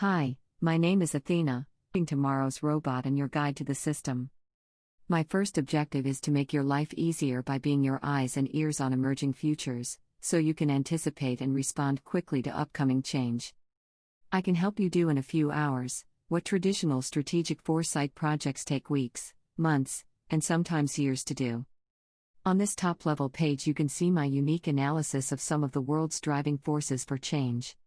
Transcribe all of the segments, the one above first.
Hi, my name is Athena, being tomorrow's robot and your guide to the system. My first objective is to make your life easier by being your eyes and ears on emerging futures, so you can anticipate and respond quickly to upcoming change. I can help you do in a few hours what traditional strategic foresight projects take weeks, months, and sometimes years to do. On this top-level page you can see my unique analysis of some of the world's driving forces for change.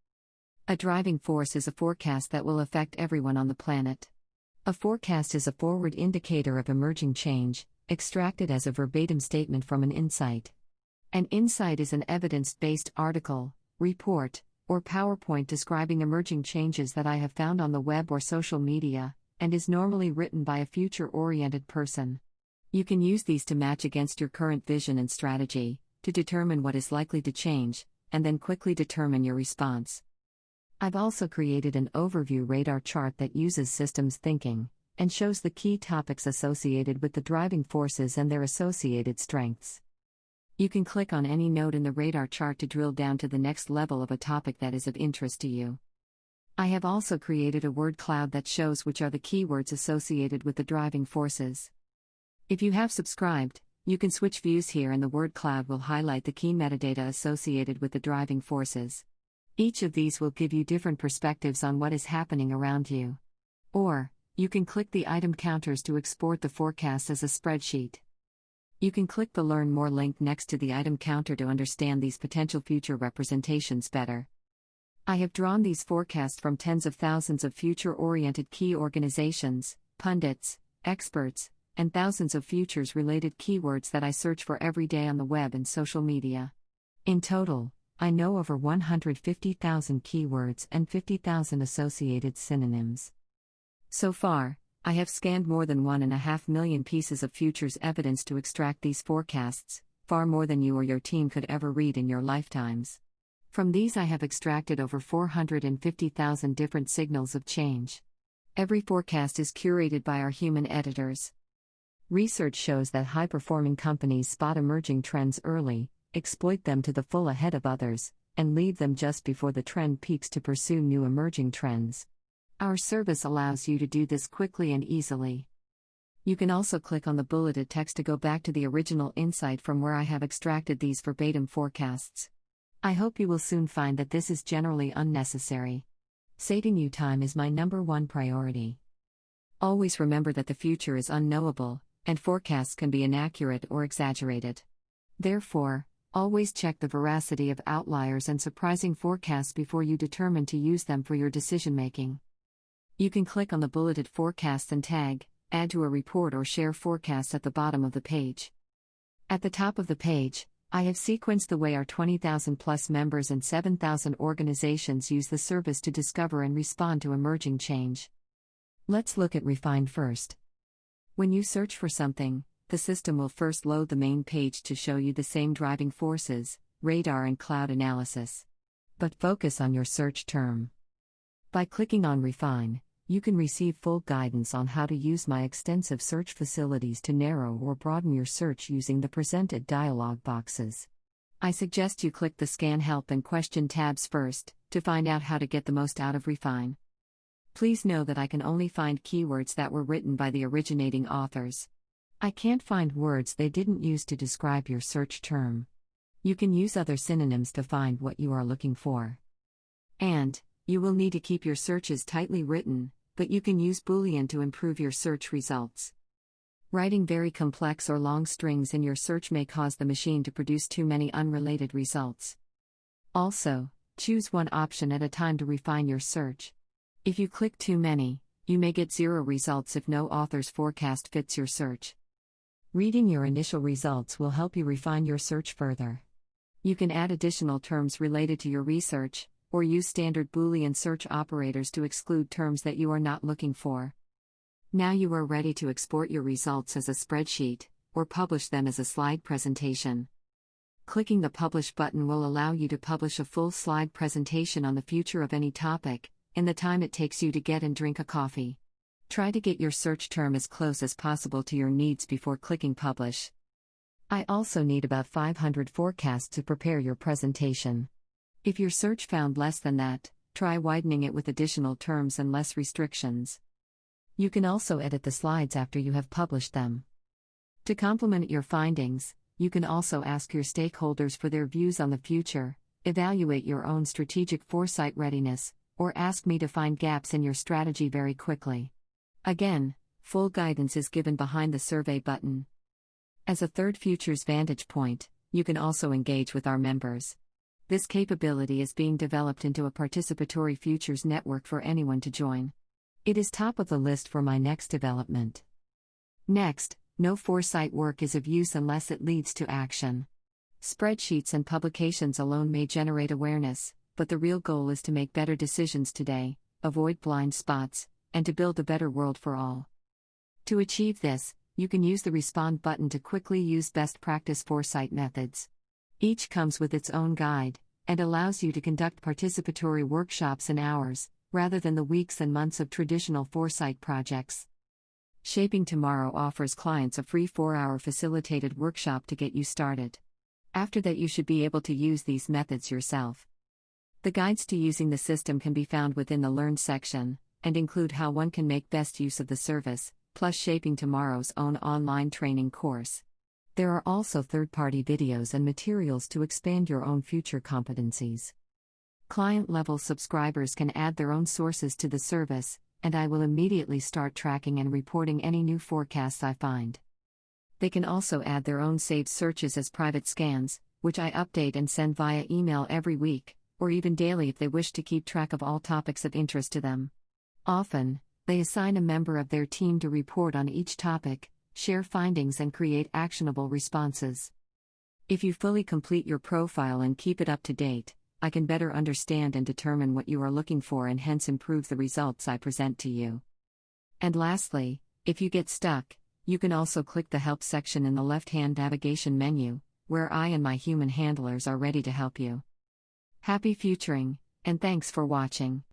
A driving force is a forecast that will affect everyone on the planet. A forecast is a forward indicator of emerging change, extracted as a verbatim statement from an insight. An insight is an evidence-based article, report, or PowerPoint describing emerging changes that I have found on the web or social media, and is normally written by a future-oriented person. You can use these to match against your current vision and strategy, to determine what is likely to change, and then quickly determine your response. I've also created an overview radar chart that uses systems thinking, and shows the key topics associated with the driving forces and their associated strengths. You can click on any node in the radar chart to drill down to the next level of a topic that is of interest to you. I have also created a word cloud that shows which are the keywords associated with the driving forces. If you have subscribed, you can switch views here and the word cloud will highlight the key metadata associated with the driving forces. Each of these will give you different perspectives on what is happening around you. Or, you can click the item counters to export the forecast as a spreadsheet. You can click the Learn More link next to the item counter to understand these potential future representations better. I have drawn these forecasts from tens of thousands of future-oriented key organizations, pundits, experts, and thousands of futures-related keywords that I search for every day on the web and social media. In total, I know over 150,000 keywords and 50,000 associated synonyms. So far, I have scanned more than 1.5 million pieces of futures evidence to extract these forecasts, far more than you or your team could ever read in your lifetimes. From these I have extracted over 450,000 different signals of change. Every forecast is curated by our human editors. Research shows that high-performing companies spot emerging trends early, exploit them to the full ahead of others, and leave them just before the trend peaks to pursue new emerging trends. Our service allows you to do this quickly and easily. You can also click on the bulleted text to go back to the original insight from where I have extracted these verbatim forecasts. I hope you will soon find that this is generally unnecessary. Saving you time is my number one priority. Always remember that the future is unknowable, and forecasts can be inaccurate or exaggerated. Therefore, always check the veracity of outliers and surprising forecasts before you determine to use them for your decision-making. You can click on the bulleted forecast and tag, add to a report or share forecast at the bottom of the page. At the top of the page, I have sequenced the way our 20,000 plus members and 7,000 organizations use the service to discover and respond to emerging change. Let's look at Refine first. When you search for something, the system will first load the main page to show you the same driving forces, radar and cloud analysis. But focus on your search term. By clicking on Refine, you can receive full guidance on how to use my extensive search facilities to narrow or broaden your search using the presented dialog boxes. I suggest you click the Scan Help and Question tabs first, to find out how to get the most out of Refine. Please know that I can only find keywords that were written by the originating authors. I can't find words they didn't use to describe your search term. You can use other synonyms to find what you are looking for. And, you will need to keep your searches tightly written, but you can use Boolean to improve your search results. Writing very complex or long strings in your search may cause the machine to produce too many unrelated results. Also, choose one option at a time to refine your search. If you click too many, you may get 0 results if no author's forecast fits your search. Reading your initial results will help you refine your search further. You can add additional terms related to your research, or use standard Boolean search operators to exclude terms that you are not looking for. Now you are ready to export your results as a spreadsheet, or publish them as a slide presentation. Clicking the Publish button will allow you to publish a full slide presentation on the future of any topic, in the time it takes you to get and drink a coffee. Try to get your search term as close as possible to your needs before clicking Publish. I also need about 500 forecasts to prepare your presentation. If your search found less than that, Try widening it with additional terms and less restrictions. You can also edit the slides after you have published them. To complement your findings, you can also ask your stakeholders for their views on the future, evaluate your own strategic foresight readiness, or ask me to find gaps in your strategy very quickly. Again, full guidance is given behind the survey button. As a third Futures Vantage point, you can also engage with our members. This capability is being developed into a participatory Futures network for anyone to join. It is top of the list for my next development. Next, no foresight work is of use unless it leads to action. Spreadsheets and publications alone may generate awareness, but the real goal is to make better decisions today, avoid blind spots, and to build a better world for all. To achieve this, you can use the Respond button to quickly use best practice foresight methods. Each comes with its own guide, and allows you to conduct participatory workshops in hours, rather than the weeks and months of traditional foresight projects. Shaping Tomorrow offers clients a free 4-hour facilitated workshop to get you started. After that, you should be able to use these methods yourself. The guides to using the system can be found within the Learn section, and include how one can make best use of the service, plus Shaping Tomorrow's own online training course. There are also third-party videos and materials to expand your own future competencies. Client-level subscribers can add their own sources to the service, and I will immediately start tracking and reporting any new forecasts I find. They can also add their own saved searches as private scans, which I update and send via email every week, or even daily if they wish to keep track of all topics of interest to them. Often, they assign a member of their team to report on each topic, share findings, and create actionable responses. If you fully complete your profile and keep it up to date, I can better understand and determine what you are looking for and hence improve the results I present to you. And lastly, if you get stuck, you can also click the Help section in the left-hand navigation menu, where I and my human handlers are ready to help you. Happy futuring, and thanks for watching.